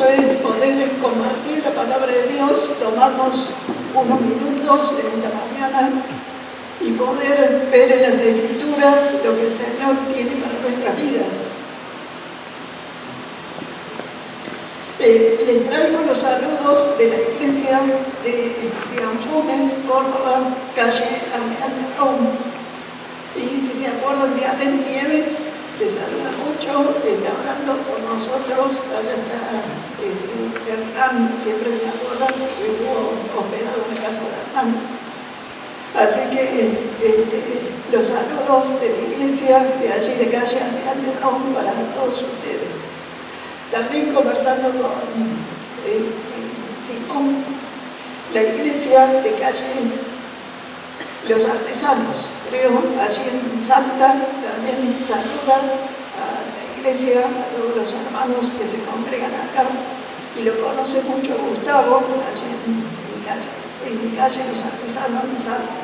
hermoso es poder compartir la palabra de Dios, tomarnos unos minutos en esta mañana y poder ver en las Escrituras lo que el Señor tiene para nuestras vidas. Les traigo los saludos de la iglesia de Anfunes, Córdoba, calle Almirante Brown. Y si se acuerdan de Alem Nieves, les saluda mucho, está orando por nosotros. Allá está Hernán, siempre se acuerdan, porque estuvo hospedado en la casa de Hernán. Así que los saludos de la iglesia de allí de calle Almirante Brown para todos ustedes. También conversando con Simón, la iglesia de calle Los Artesanos, creo, allí en Salta, también saluda a la iglesia, a todos los hermanos que se congregan acá, y lo conoce mucho Gustavo, allí en calle Los Artesanos en Salta.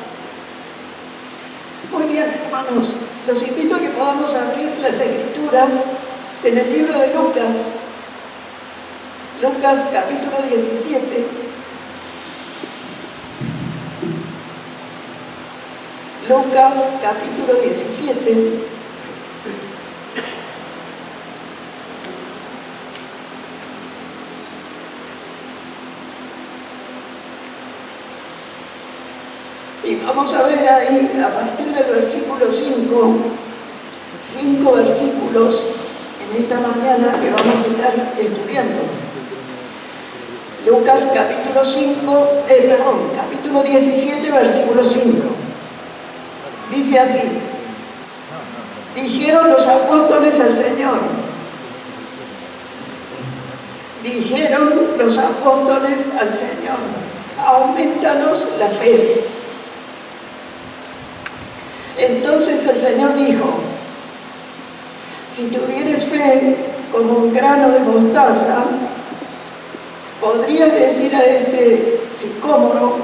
Muy bien, hermanos, los invito a que podamos abrir las Escrituras en el libro de Lucas, Lucas capítulo 17. Lucas capítulo 17. Y vamos a ver ahí, a partir del versículo 5 versículos en esta mañana que vamos a estar estudiando. Lucas capítulo 17, versículo 5. Dice así: dijeron los apóstoles al Señor, aumentanos la fe. Entonces el Señor dijo: si tuvieres fe como un grano de mostaza, podrías decir a este sicómoro: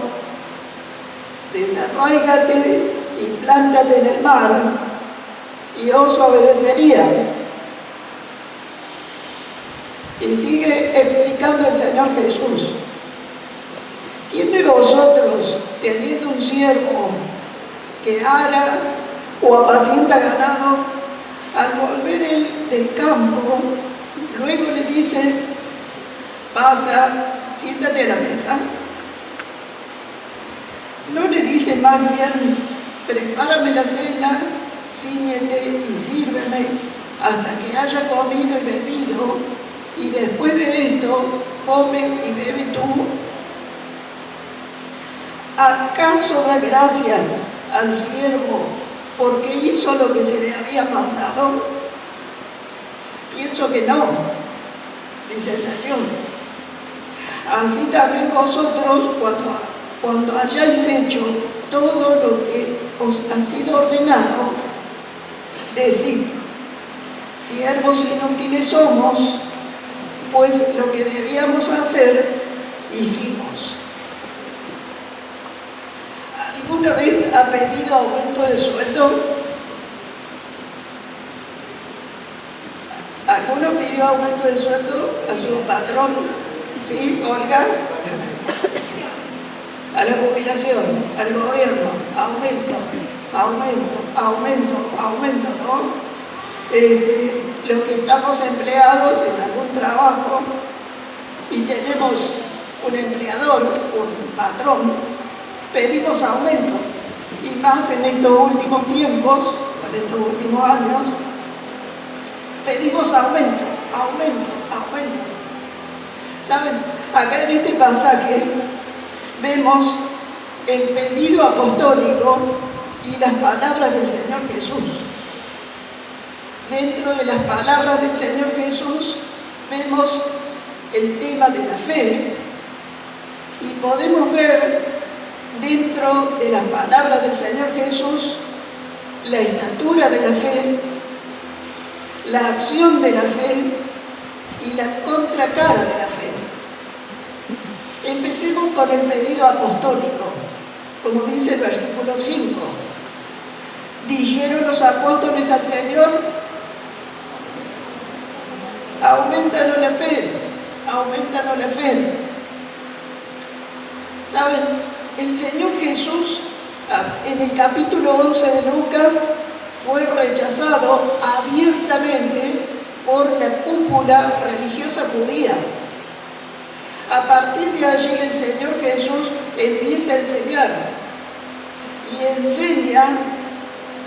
desarráigate y plántate en el mar, y os obedecería. Y sigue explicando el Señor Jesús: ¿quién de vosotros, teniendo un siervo que ara o apacienta ganado, al volver él del campo, luego le dice: pasa, siéntate a la mesa? ¿No le dice más bien: prepárame la cena, cíñete y sírveme hasta que haya comido y bebido, y después de esto come y bebe tú? ¿Acaso da gracias al siervo porque hizo lo que se le había mandado? Pienso que no, dice el Señor. Así también vosotros, cuando hayáis hecho todo lo que os ha sido ordenado, decid: siervos inútiles somos, pues lo que debíamos hacer, hicimos. ¿Alguna vez ha pedido aumento de sueldo? ¿Alguno pidió aumento de sueldo a su patrón? ¿Sí, Olga? A la jubilación, al gobierno, aumento, ¿no? Los que estamos empleados en algún trabajo y tenemos un empleador, un patrón, pedimos aumento. Y más en estos últimos tiempos, en estos últimos años, pedimos aumento. ¿Saben? Acá en este pasaje vemos el pedido apostólico y las palabras del Señor Jesús. Dentro de las palabras del Señor Jesús vemos el tema de la fe, y podemos ver dentro de las palabras del Señor Jesús la estatura de la fe, la acción de la fe y la contracara de la fe. Empecemos con el pedido apostólico, como dice el versículo 5. Dijeron los apóstoles al Señor: aumentanos la fe, aumentanos la fe. ¿Saben? El Señor Jesús, en el capítulo 11 de Lucas, fue rechazado abiertamente por la cúpula religiosa judía. A partir de allí el Señor Jesús empieza a enseñar y enseña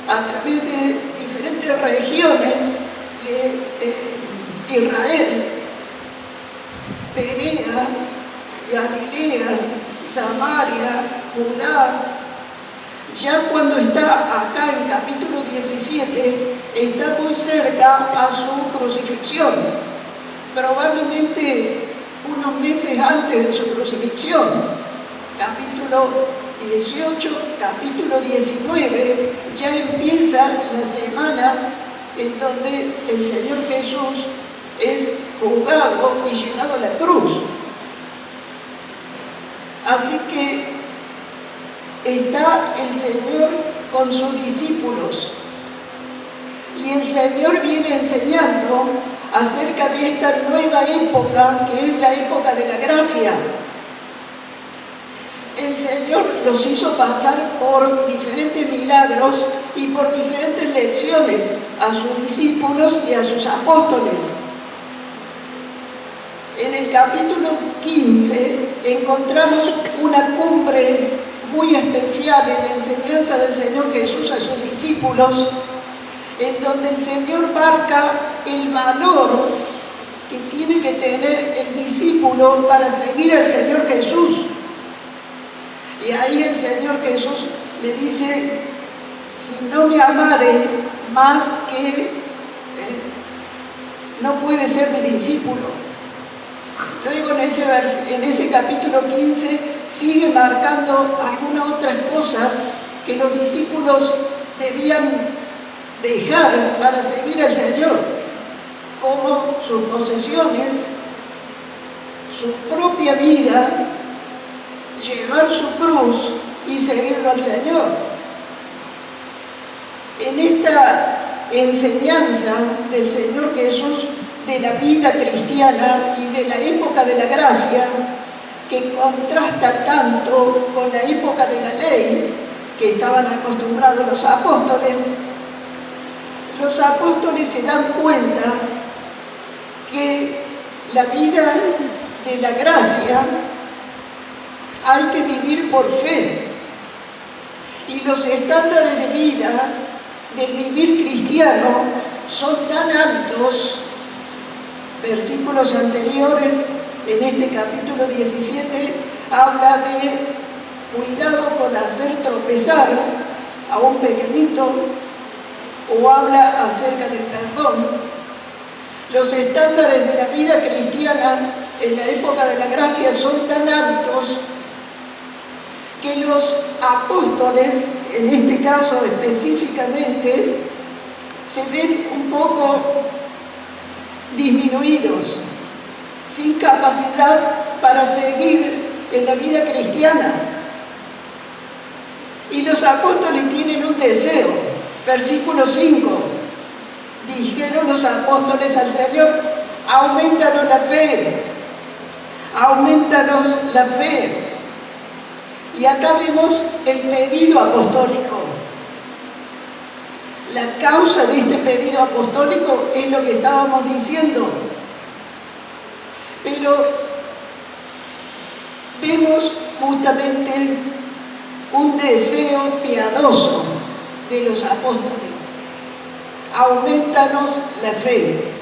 a través de diferentes regiones de Israel, Perea, Galilea, Samaria, Judá. Ya cuando está acá en capítulo 17, está muy cerca a su crucifixión, probablemente unos meses antes de su crucifixión, capítulo 18, capítulo 19, ya empieza la semana en donde el Señor Jesús es juzgado y llevado a la cruz. Así que está el Señor con sus discípulos y el Señor viene enseñando acerca de esta nueva época que es la época de la gracia. El Señor los hizo pasar por diferentes milagros y por diferentes lecciones a sus discípulos y a sus apóstoles. En el capítulo 15 encontramos una cumbre muy especial en la enseñanza del Señor Jesús a sus discípulos, en donde el Señor marca el valor que tiene que tener el discípulo para seguir al Señor Jesús. Y ahí el Señor Jesús le dice: si no me amares más que no puedes ser mi discípulo. Luego en ese capítulo 15 sigue marcando algunas otras cosas que los discípulos debían dejar para seguir al Señor, como sus posesiones, su propia vida, llevar su cruz y seguirlo al Señor. En esta enseñanza del Señor Jesús de la vida cristiana y de la época de la gracia, que contrasta tanto con la época de la ley que estaban acostumbrados los apóstoles se dan cuenta que la vida de la gracia hay que vivir por fe, y los estándares de vida del vivir cristiano son tan altos. Versículos anteriores, en este capítulo 17, habla de cuidado con hacer tropezar a un pequeñito, o habla acerca del perdón. Los estándares de la vida cristiana en la época de la gracia son tan altos que los apóstoles, en este caso específicamente, se ven un poco disminuidos, sin capacidad para seguir en la vida cristiana. Y los apóstoles tienen un deseo. Versículo 5, dijeron los apóstoles al Señor: aumentanos la fe, aumentanos la fe. Y acá vemos el pedido apostólico. La causa de este pedido apostólico es lo que estábamos diciendo. Pero vemos justamente un deseo piadoso de los apóstoles: aumentanos la fe.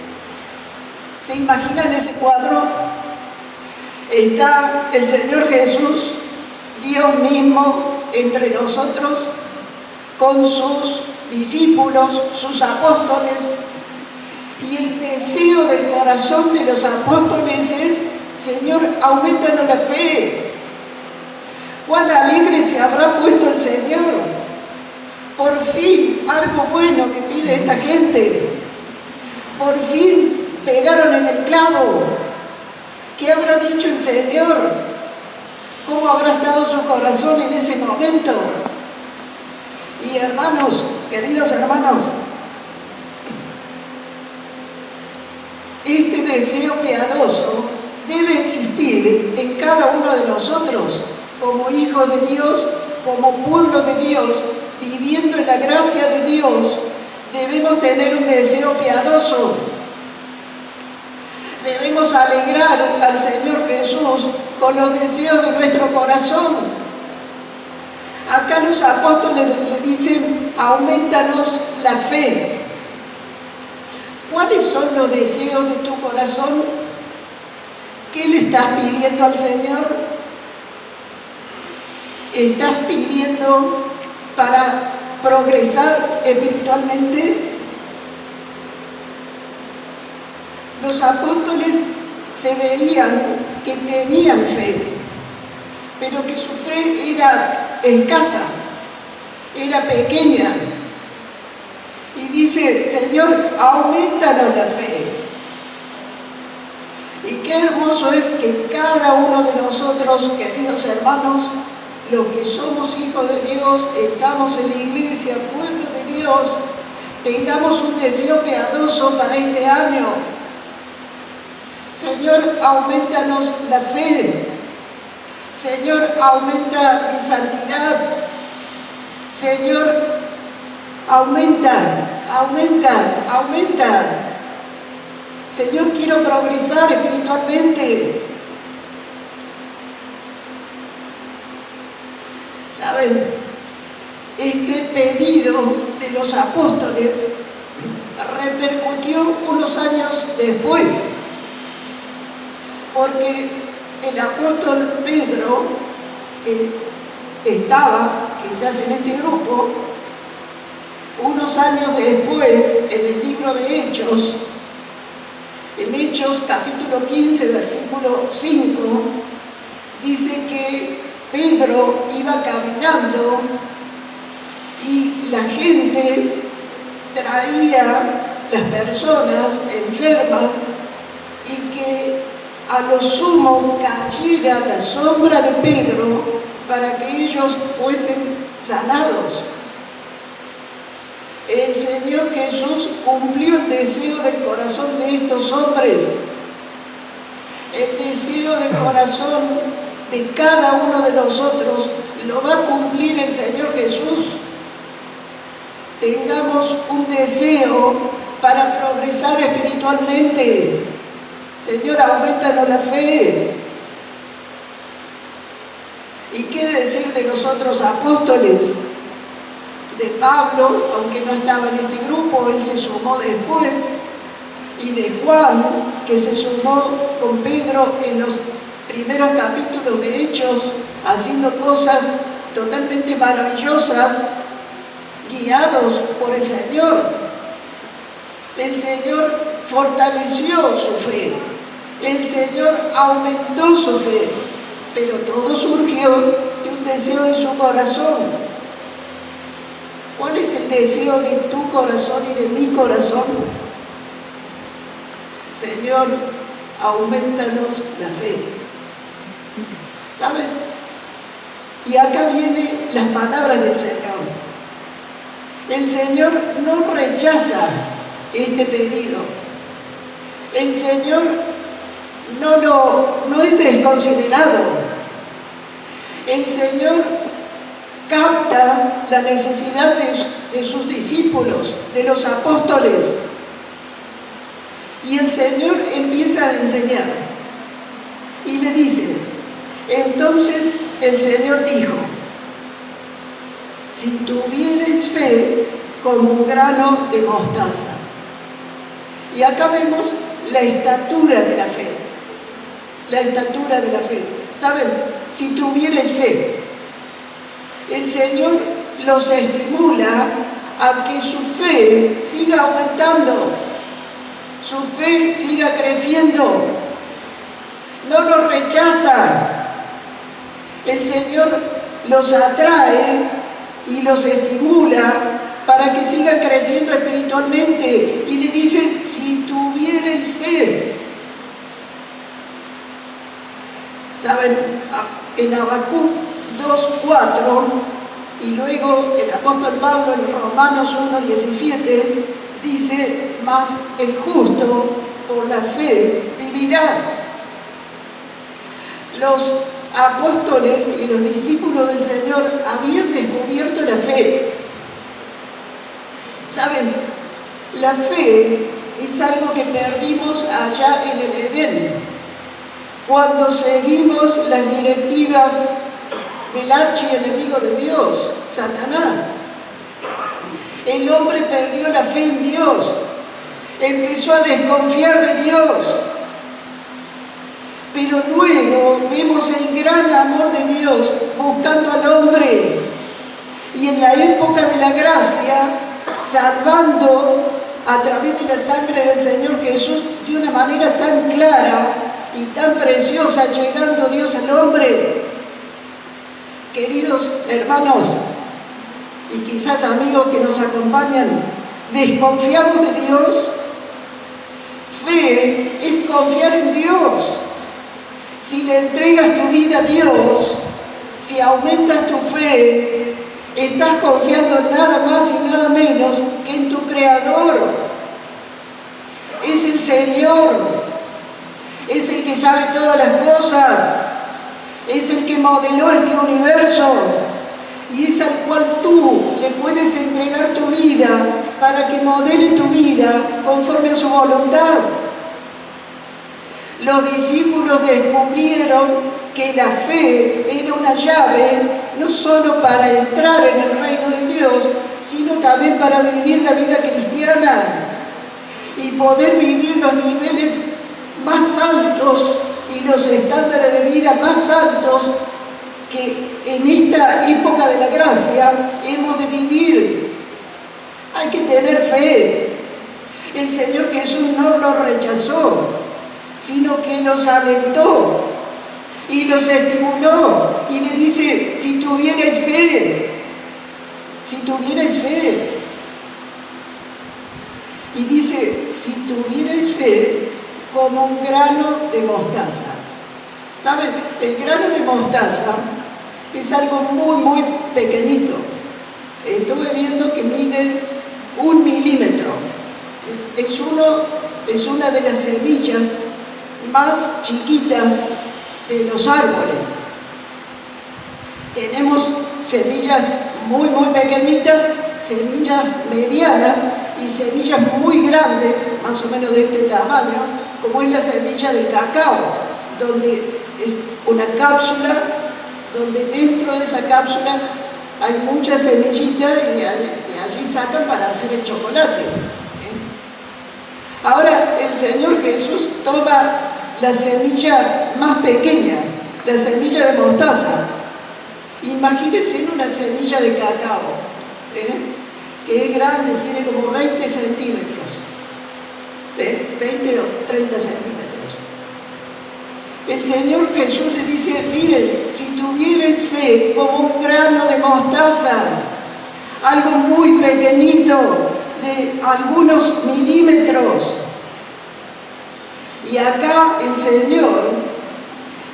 ¿Se imaginan ese cuadro? Está el Señor Jesús, Dios mismo, entre nosotros, con sus discípulos, sus apóstoles, y el deseo del corazón de los apóstoles es: Señor, aumentanos la fe. Cuán alegre se habrá puesto el Señor. Por fin, algo bueno que pide esta gente. Por fin pegaron en el clavo. ¿Qué habrá dicho el Señor? ¿Cómo habrá estado su corazón en ese momento? Y hermanos, queridos hermanos, este deseo piadoso debe existir en cada uno de nosotros, como hijos de Dios, como pueblo de Dios, viviendo en la gracia de Dios. Debemos tener un deseo piadoso. Debemos alegrar al Señor Jesús con los deseos de nuestro corazón. Acá los apóstoles le dicen, aumentanos la fe. ¿Cuáles son los deseos de tu corazón? ¿Qué le estás pidiendo al Señor? ¿Estás pidiendo para progresar espiritualmente? Los apóstoles se veían que tenían fe, pero que su fe era escasa, era pequeña. Y dice, Señor, aumentanos la fe. Y qué hermoso es que cada uno de nosotros, queridos hermanos, los que somos hijos de Dios, estamos en la iglesia, pueblo de Dios, tengamos un deseo piadoso para este año. Señor, aumentanos la fe. Señor, aumenta mi santidad. Señor, aumenta. Señor, quiero progresar espiritualmente. ¿Saben? Este pedido de los apóstoles repercutió unos años después, porque el apóstol Pedro, que estaba quizás en este grupo, unos años después, en el libro de Hechos, en Hechos capítulo 15, versículo 5, dice que Pedro iba caminando y la gente traía las personas enfermas y que a lo sumo cayera la sombra de Pedro para que ellos fuesen sanados. El Señor Jesús cumplió el deseo del corazón de estos hombres, el deseo del corazón de cada uno de nosotros lo va a cumplir el Señor Jesús. Tengamos un deseo para progresar espiritualmente. Señor, aumentanos la fe. ¿Y qué decir de los otros apóstoles? De Pablo, aunque no estaba en este grupo, él se sumó después, y de Juan, que se sumó con Pedro en los primeros capítulos de Hechos, haciendo cosas totalmente maravillosas, guiados por el Señor. El Señor fortaleció su fe, el Señor aumentó su fe, pero todo surgió de un deseo de su corazón. ¿Cuál es el deseo de tu corazón y de mi corazón? Señor, aumentanos la fe. ¿Saben? Y acá vienen las palabras del Señor. El Señor no rechaza este pedido. El Señor no es desconsiderado. El Señor capta la necesidad de sus discípulos, de los apóstoles. Y el Señor empieza a enseñar. Y le dice, entonces el Señor dijo, si tuvierais fe como un grano de mostaza. Y acá vemos la estatura de la fe. La estatura de la fe. ¿Saben? Si tuvierais fe. El Señor los estimula a que su fe siga aumentando, su fe siga creciendo. No los rechaza. El Señor los atrae y los estimula para que sigan creciendo espiritualmente. Y le dice, si tuvierais fe. ¿Saben? En Habacuc 2:4 y luego el apóstol Pablo en Romanos 1:17 dice, mas el justo por la fe vivirá. Los apóstoles y los discípulos del Señor habían descubierto la fe. ¿Saben? La fe es algo que perdimos allá en el Edén, cuando seguimos las directivas del archienemigo de Dios, Satanás. El hombre perdió la fe en Dios, empezó a desconfiar de Dios. Pero luego vemos el gran amor de Dios buscando al hombre. Y en la época de la gracia, salvando a través de la sangre del Señor Jesús de una manera tan clara y tan preciosa, llegando Dios al hombre. Queridos hermanos, y quizás amigos que nos acompañan, ¿desconfiamos de Dios? Fe es confiar en Dios. Si le entregas tu vida a Dios, si aumentas tu fe, estás confiando nada más y nada menos que en tu Creador. Es el Señor, es el que sabe todas las cosas, es el que modeló este universo y es al cual tú le puedes entregar tu vida para que modele tu vida conforme a su voluntad. Los discípulos descubrieron que la fe era una llave no solo para entrar en el reino de Dios, sino también para vivir la vida cristiana y poder vivir los niveles más altos y los estándares de vida más altos que en esta época de la gracia hemos de vivir. Hay que tener fe. El Señor Jesús no lo rechazó, sino que los alentó y los estimuló y le dice, si tuvierais fe, si tuvierais fe. Y dice, si tuvierais fe como un grano de mostaza. ¿Saben? El grano de mostaza es algo muy, muy pequeñito. Estuve viendo que mide 1 milímetro. Es una de las semillas más chiquitas de los árboles. Tenemos semillas muy, muy pequeñitas, semillas medianas y semillas muy grandes, más o menos de este tamaño, como es la semilla del cacao, donde es una cápsula, donde dentro de esa cápsula hay muchas semillitas y de allí sacan para hacer el chocolate. Ahora el Señor Jesús toma la semilla más pequeña, la semilla de mostaza. Imagínense en una semilla de cacao, que es grande, tiene como 20 centímetros, 20 o 30 centímetros. El Señor Jesús le dice, miren, si tuvieran fe como un grano de mostaza, algo muy pequeñito, de algunos milímetros. Y acá el Señor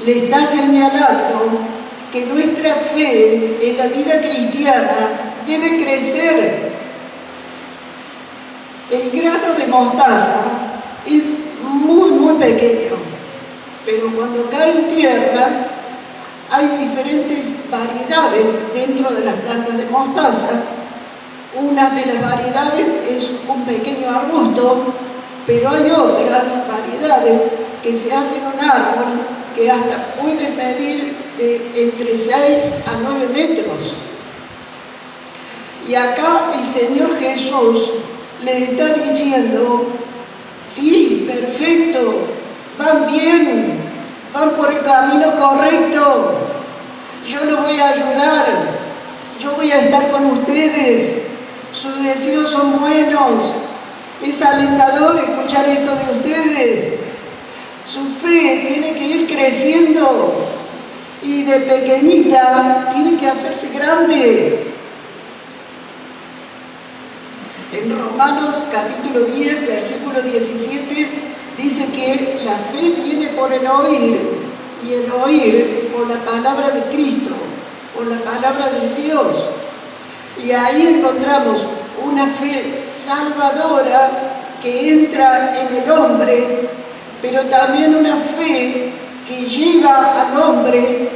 le está señalando que nuestra fe en la vida cristiana debe crecer. El grano de mostaza es muy, muy pequeño, pero cuando cae en tierra hay diferentes variedades dentro de las plantas de mostaza. Una de las variedades es un pequeño arbusto, pero hay otras variedades que se hacen un árbol que hasta puede medir de entre 6 a 9 metros. Y acá el Señor Jesús le está diciendo, sí, perfecto, van bien, van por el camino correcto, yo los voy a ayudar, yo voy a estar con ustedes, sus deseos son buenos, es alentador escuchar esto de ustedes. Su fe tiene que ir creciendo y de pequeñita tiene que hacerse grande. En Romanos capítulo 10, versículo 17, dice que la fe viene por el oír y el oír por la palabra de Cristo, por la palabra de Dios. Y ahí encontramos una fe salvadora que entra en el hombre, pero también una fe que lleva aviva al hombre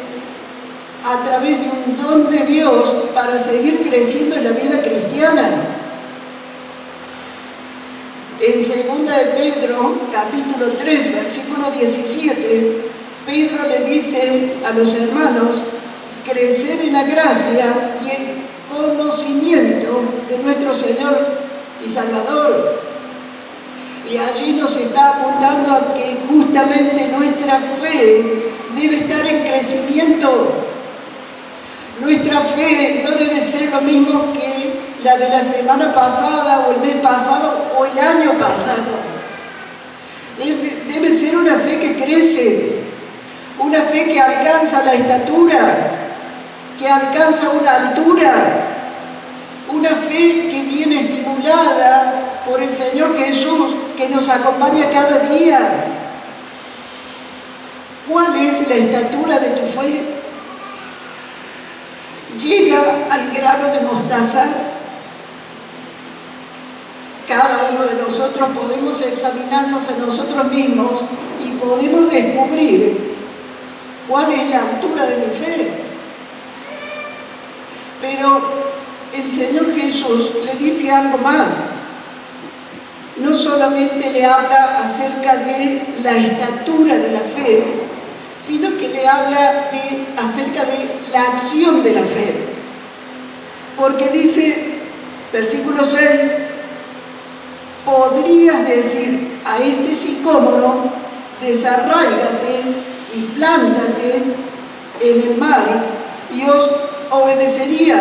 a través de un don de Dios para seguir creciendo en la vida cristiana. En 2 de Pedro, capítulo 3, versículo 17, Pedro le dice a los hermanos: crecer en la gracia y el conocimiento de nuestro Señor y Salvador. Y allí nos está apuntando a que justamente nuestra fe debe estar en crecimiento. Nuestra fe no debe ser lo mismo que la de la semana pasada o el mes pasado o el año pasado. Debe ser una fe que crece, una fe que alcanza la estatura, que alcanza una altura, una fe que viene estimulada por el Señor Jesús, que nos acompaña cada día. ¿Cuál es la estatura de tu fe? ¿Llega al grano de mostaza? Cada uno de nosotros podemos examinarnos a nosotros mismos y podemos descubrir cuál es la altura de mi fe. Pero el Señor Jesús le dice algo más. No solamente le habla acerca de la estatura de la fe, sino que le habla acerca de la acción de la fe. Porque dice, versículo 6, podrías decir a este sicómoro: desarráigate y plántate en el mar, y os obedecería.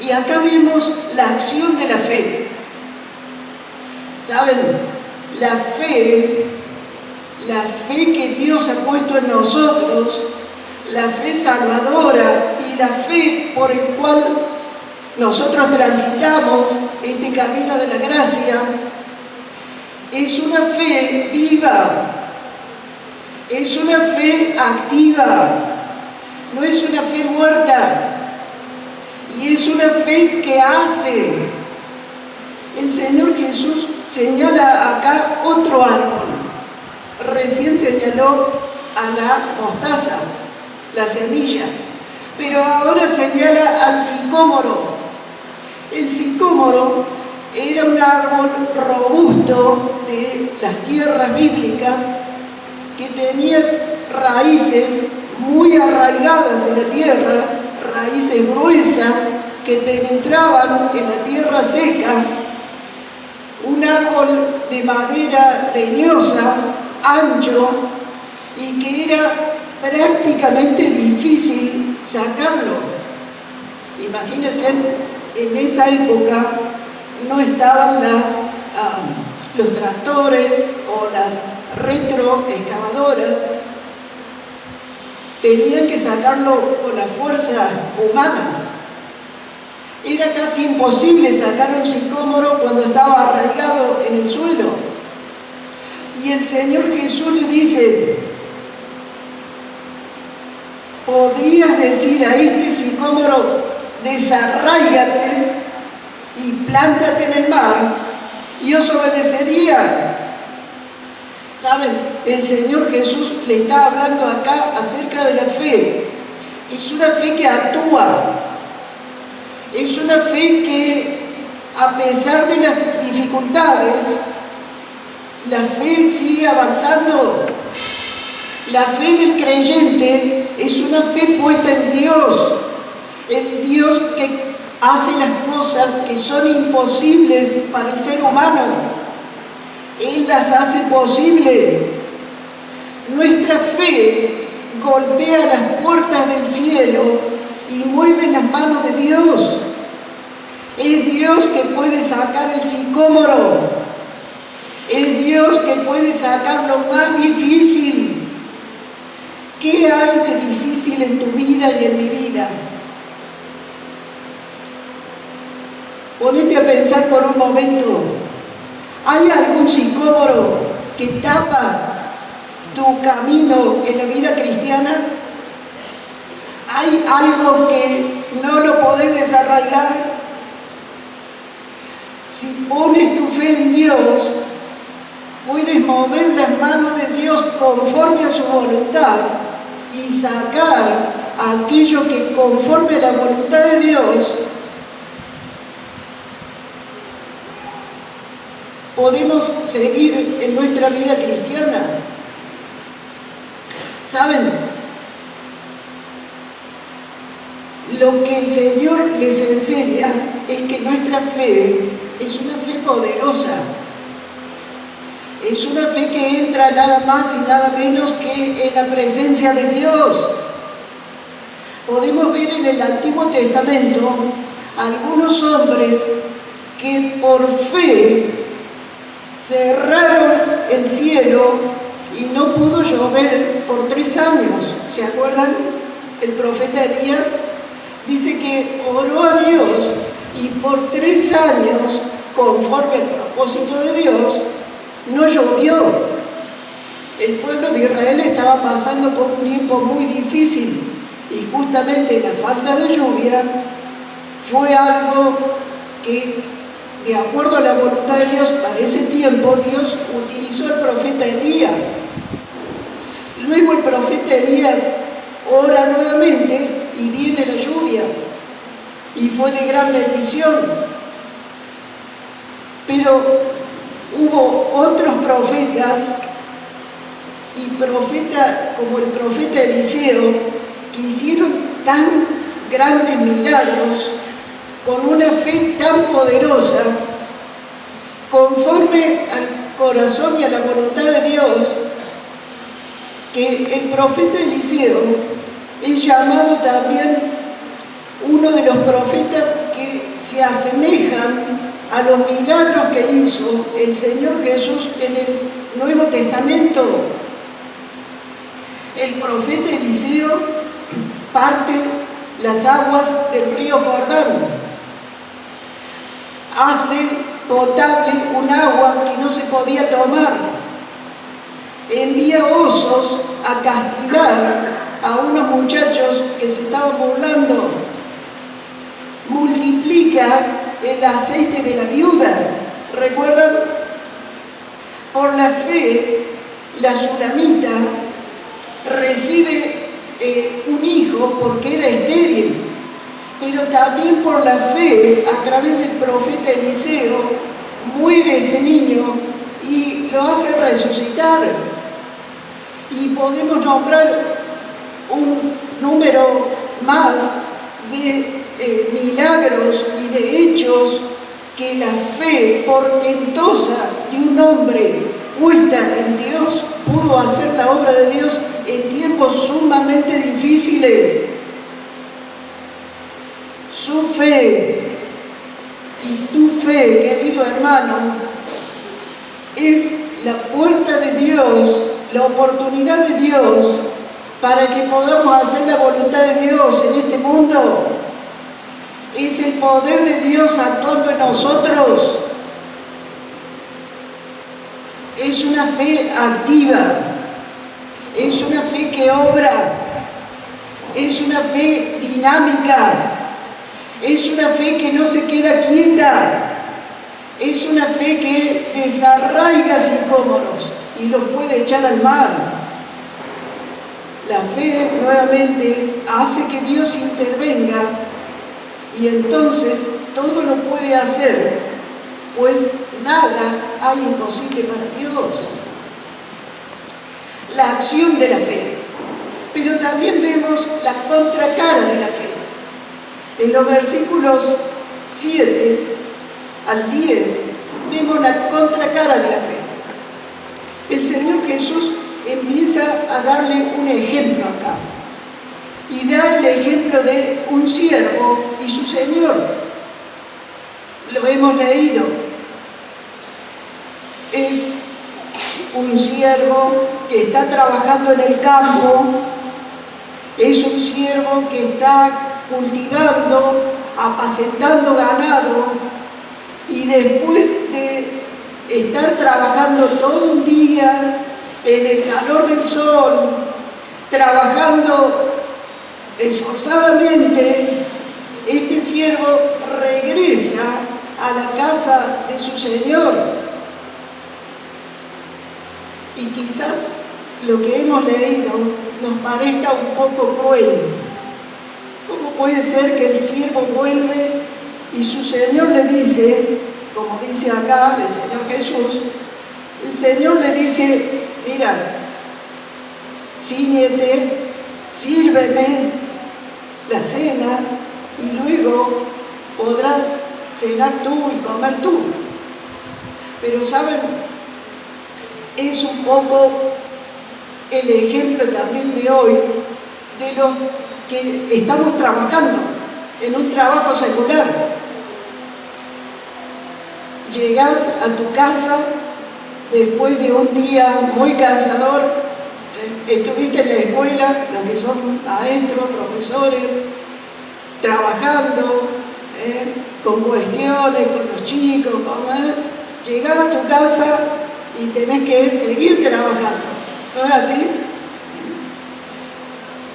Y acá vemos la acción de la fe. ¿Saben? La fe que Dios ha puesto en nosotros, la fe salvadora y la fe por el cual nosotros transitamos este camino de la gracia, es una fe viva, es una fe activa, no es una fe muerta, y es una fe que hace. El Señor Jesús señala acá otro árbol. Recién señaló a la mostaza, la semilla, pero ahora señala al sicómoro. El sicómoro era un árbol robusto de las tierras bíblicas que tenía raíces muy arraigadas en la tierra, raíces gruesas que penetraban en la tierra seca. Un árbol de madera leñosa, ancho, y que era prácticamente difícil sacarlo. Imagínense, en esa época no estaban los tractores o las retroexcavadoras. Tenían que sacarlo con la fuerza humana. Era casi imposible sacar un sicómoro cuando estaba arraigado en el suelo. Y el Señor Jesús le dice: podrías decir a este sicómoro: desarráigate y plántate en el mar, y os obedecería. ¿Saben? El Señor Jesús le está hablando acá acerca de la fe. Es una fe que actúa. Es una fe que, a pesar de las dificultades, la fe sigue avanzando. La fe del creyente es una fe puesta en Dios. El Dios que hace las cosas que son imposibles para el ser humano. Él las hace posible. Nuestra fe golpea las puertas del cielo y mueve las manos de Dios. Es Dios que puede sacar el sicómoro. Es Dios que puede sacar lo más difícil. ¿Qué hay de difícil en tu vida y en mi vida? Ponete a pensar por un momento. ¿Hay algún sicómoro que tapa tu camino en la vida cristiana? ¿Hay algo que no lo podés desarraigar? Si pones tu fe en Dios, puedes mover las manos de Dios conforme a su voluntad y sacar aquello que conforme a la voluntad de Dios, podemos seguir en nuestra vida cristiana. ¿Saben? Lo que el Señor les enseña es que nuestra fe es una fe poderosa. Es una fe que entra nada más y nada menos que en la presencia de Dios. Podemos ver en el Antiguo Testamento algunos hombres que por fe cerraron el cielo y no pudo llover por 3 años. ¿Se acuerdan? El profeta Elías dice que oró a Dios y por 3 años, conforme al propósito de Dios, no llovió. El pueblo de Israel estaba pasando por un tiempo muy difícil y justamente la falta de lluvia fue algo que, de acuerdo a la voluntad de Dios, para ese tiempo Dios utilizó al profeta Elías. Luego el profeta Elías ora nuevamente y viene la lluvia y fue de gran bendición. Pero hubo otros profetas y profetas como el profeta Eliseo que hicieron tan grandes milagros con una fe tan poderosa, conforme al corazón y a la voluntad de Dios, que el profeta Eliseo es llamado también uno de los profetas que se asemejan a los milagros que hizo el Señor Jesús en el Nuevo Testamento. El profeta Eliseo parte las aguas del río Jordán, hace potable un agua que no se podía tomar, envía osos a castigar a unos muchachos que se estaban burlando, multiplica el aceite de la viuda. ¿Recuerdan? Por la fe, la Sulamita recibe un hijo porque era estéril, pero también por la fe, a través del profeta Eliseo, muere este niño y lo hace resucitar. Y podemos nombrar un número más de milagros y de hechos que la fe portentosa de un hombre puesta en Dios pudo hacer la obra de Dios en tiempos sumamente difíciles. Su fe y tu fe, querido hermano, es la puerta de Dios, la oportunidad de Dios para que podamos hacer la voluntad de Dios en este mundo. Es el poder de Dios actuando en nosotros. Es una fe activa, es una fe que obra, es una fe dinámica, es una fe que no se queda quieta, es una fe que desarraiga sicómoros y los puede echar al mar. La fe nuevamente hace que Dios intervenga y entonces todo lo puede hacer, pues nada hay imposible para Dios. La acción de la fe. Pero también vemos la contracara de la fe. En los versículos 7 al 10 vemos la contracara de la fe. El Señor Jesús empieza a darle un ejemplo acá. Y da el ejemplo de un siervo y su señor. Lo hemos leído. Es un siervo que está trabajando en el campo, es un siervo que está cultivando, apacentando ganado, y después de estar trabajando todo un día en el calor del sol, trabajando esforzadamente, este siervo regresa a la casa de su señor. Y quizás lo que hemos leído nos parezca un poco cruel. ¿Cómo puede ser que el siervo vuelve y su Señor le dice, como dice acá el Señor Jesús, el Señor le dice, mira, cíñete, sírveme la cena y luego podrás cenar tú y comer tú? Pero ¿saben? Es un poco el ejemplo también de hoy de lo que estamos trabajando en un trabajo secular. Llegás a tu casa después de un día muy cansador, estuviste en la escuela, los que son maestros, profesores, trabajando con cuestiones, con los chicos, llegás a tu casa y tenés que seguir trabajando, ¿no es así?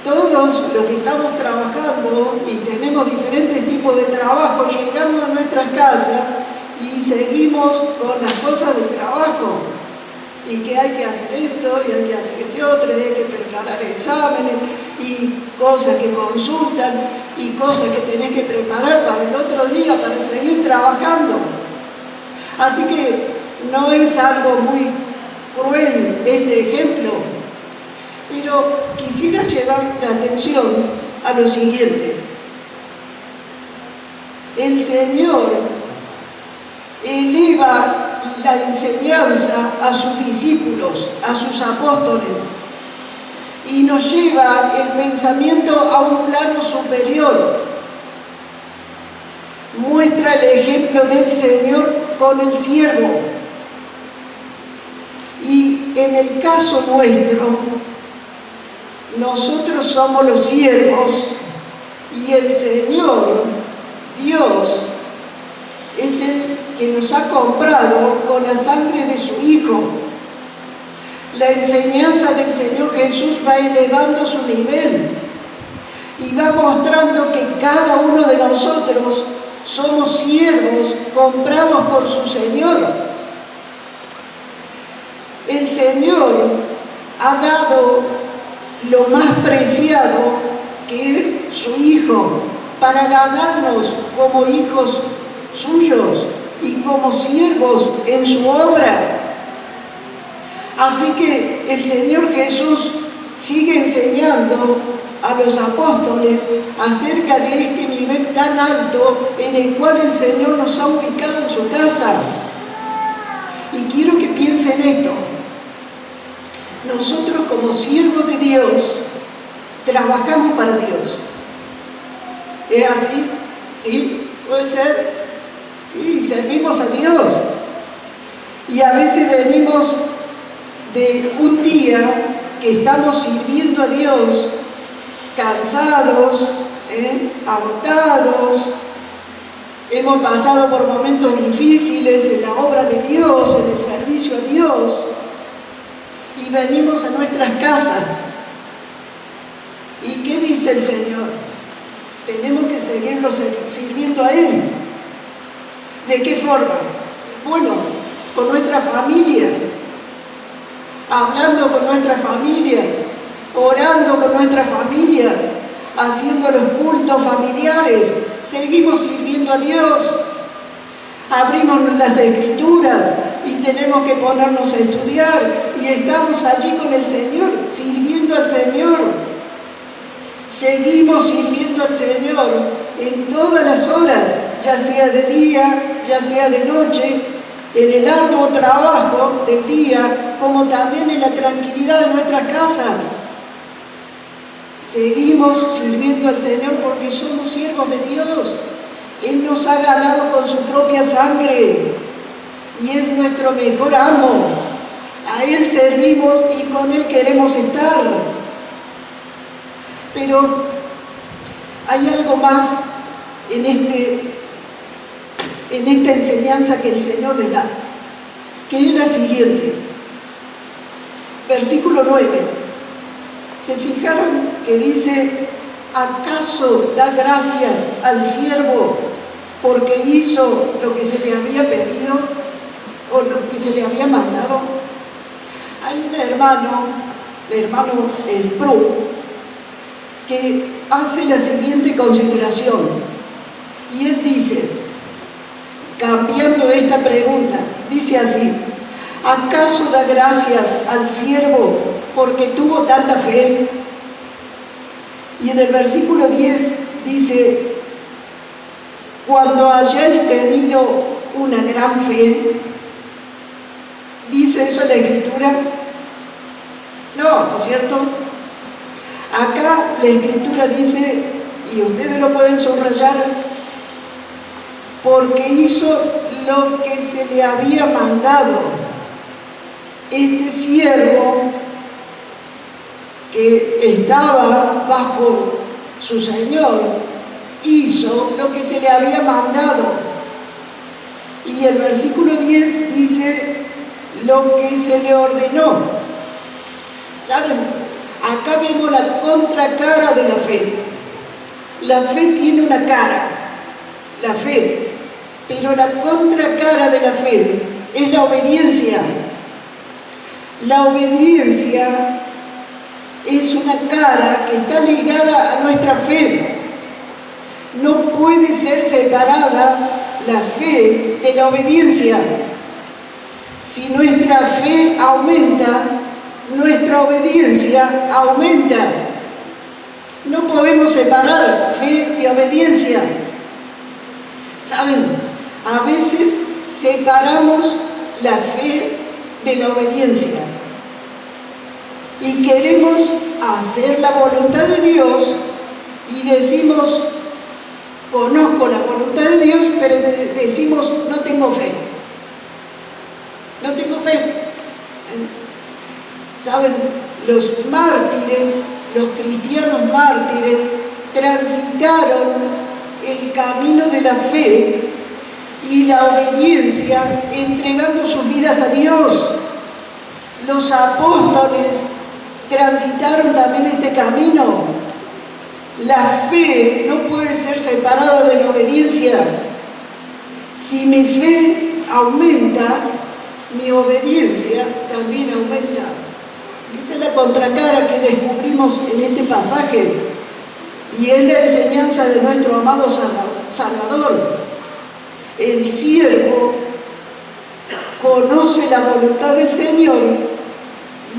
Todos los que estamos trabajando y tenemos diferentes tipos de trabajo, llegamos a nuestras casas y seguimos con las cosas del trabajo. Y que hay que hacer esto, y hay que hacer este otro, y hay que preparar exámenes, y cosas que consultan, y cosas que tenés que preparar para el otro día, para seguir trabajando. Así que no es algo muy cruel este ejemplo, pero quisiera llevar la atención a lo siguiente. El Señor eleva la enseñanza a sus discípulos, a sus apóstoles, y nos lleva el pensamiento a un plano superior. Muestra el ejemplo del Señor con el siervo. Y en el caso nuestro, nosotros somos los siervos y el Señor, Dios, es el que nos ha comprado con la sangre de su Hijo. La enseñanza del Señor Jesús va elevando su nivel y va mostrando que cada uno de nosotros somos siervos comprados por su Señor. El Señor ha dado lo más preciado, que es su Hijo, para ganarnos como hijos suyos y como siervos en su obra. Así que el Señor Jesús sigue enseñando a los apóstoles acerca de este nivel tan alto en el cual el Señor nos ha ubicado en su casa. Y quiero que piensen esto. Nosotros como siervos de Dios trabajamos para Dios. ¿Es así? ¿Sí? ¿Puede ser? Sí, servimos a Dios. Y a veces venimos de un día que estamos sirviendo a Dios, cansados, agotados, hemos pasado por momentos difíciles en la obra de Dios, en el servicio a Dios, y venimos a nuestras casas. ¿Y qué dice el Señor? Tenemos que seguirlo sirviendo a Él. ¿De qué forma? Bueno, con nuestra familia, hablando con nuestras familias, orando con nuestras familias, haciendo los cultos familiares, seguimos sirviendo a Dios. Abrimos las Escrituras y tenemos que ponernos a estudiar y estamos allí con el Señor, sirviendo al Señor. Seguimos sirviendo al Señor en todas las horas, ya sea de día, ya sea de noche, en el arduo trabajo del día, como también en la tranquilidad de nuestras casas. Seguimos sirviendo al Señor porque somos siervos de Dios. Él nos ha ganado con su propia sangre y es nuestro mejor amo. A Él servimos y con Él queremos estar. Pero hay algo más en esta enseñanza que el Señor le da, que es la siguiente. Versículo 9. ¿Se fijaron que dice: ¿acaso da gracias al siervo porque hizo lo que se le había pedido o lo que se le había mandado? Hay un hermano, el hermano Sproul, que hace la siguiente consideración. Y él dice, cambiando esta pregunta, dice así: ¿acaso da gracias al siervo porque tuvo tanta fe? Y en el versículo 10 dice: cuando hayáis tenido una gran fe. ¿Dice eso la Escritura? No, ¿no es cierto? Acá la Escritura dice, y ustedes lo pueden subrayar, porque hizo lo que se le había mandado. Este siervo que estaba bajo su Señor hizo lo que se le había mandado. Y el versículo 10 dice lo que se le ordenó. ¿Saben? Acá vemos la contracara de la fe. La fe tiene una cara, la fe, pero la contracara de la fe es la obediencia. La obediencia es una cara que está ligada a nuestra fe. No puede ser separada la fe de la obediencia. Si nuestra fe aumenta, nuestra obediencia aumenta. No podemos separar fe y obediencia. ¿Saben? A veces separamos la fe de la obediencia y queremos hacer la voluntad de Dios y decimos, conozco la voluntad de Dios, pero decimos, no tengo fe. No tengo fe. ¿Saben? Los mártires, los cristianos mártires, transitaron el camino de la fe y la obediencia entregando sus vidas a Dios. Los apóstoles transitaron también este camino. La fe no puede ser separada de la obediencia. Si mi fe aumenta, mi obediencia también aumenta. Y esa es la contracara que descubrimos en este pasaje. Y es la enseñanza de nuestro amado Salvador. El siervo conoce la voluntad del Señor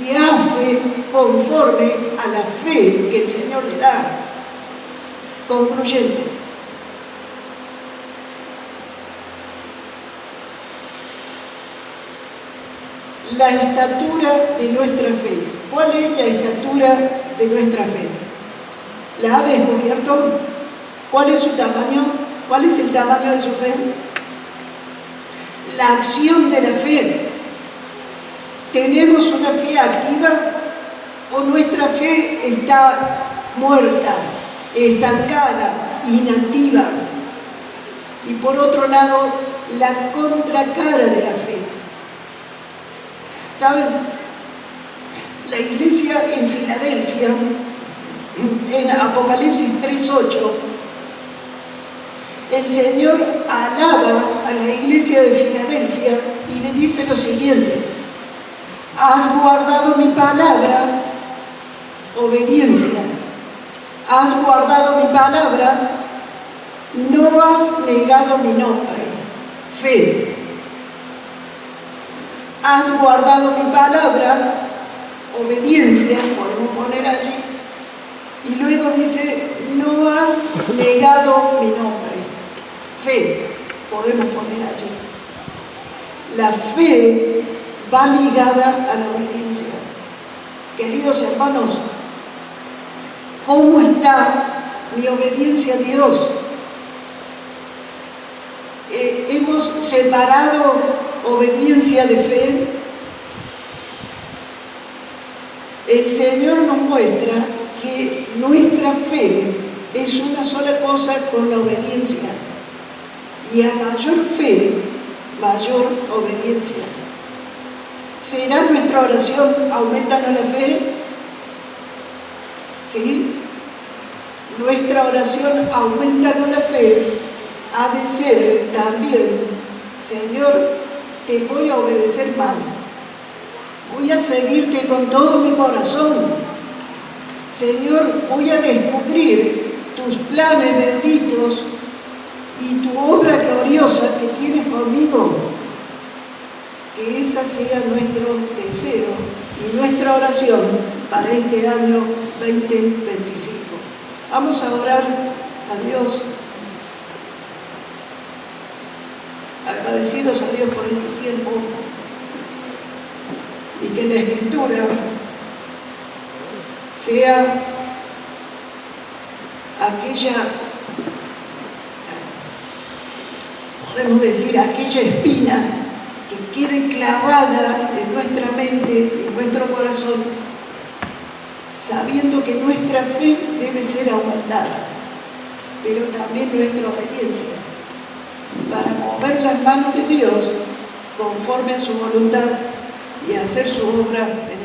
y hace conforme a la fe que el Señor le da. Concluyendo, la estatura de nuestra fe. ¿Cuál es la estatura de nuestra fe? ¿La ha descubierto? ¿Cuál es su tamaño? ¿Cuál es el tamaño de su fe? La acción de la fe. ¿Tenemos una fe activa o nuestra fe está muerta, estancada, inactiva? Y por otro lado, la contracara de la fe. ¿Saben? La iglesia en Filadelfia, en Apocalipsis 3:8, el Señor alaba a la iglesia de Filadelfia y le dice lo siguiente: has guardado mi palabra, obediencia. Has guardado mi palabra, no has negado mi nombre, fe. Has guardado mi palabra, obediencia, podemos poner allí. Y luego dice, no has negado mi nombre, fe, podemos poner allí. La fe va ligada a la obediencia. Queridos hermanos, ¿cómo está mi obediencia a Dios? ¿Hemos separado obediencia de fe? El Señor nos muestra que nuestra fe es una sola cosa con la obediencia. Y a mayor fe, mayor obediencia. ¿Será nuestra oración aumentando la fe? ¿Sí? Nuestra oración aumentando la fe ha de ser también, Señor, te voy a obedecer más. voy a seguirte con todo mi corazón. Señor, voy a descubrir tus planes benditos y tu obra gloriosa que tienes conmigo. Que esa sea nuestro deseo y nuestra oración para este año 2025. Vamos a orar a Dios, agradecidos a Dios por este tiempo, y que la Escritura sea aquella, podemos decir, aquella espina que quede clavada en nuestra mente, en nuestro corazón, sabiendo que nuestra fe debe ser aumentada, pero también nuestra obediencia, para mover las manos de Dios conforme a su voluntad y hacer su obra en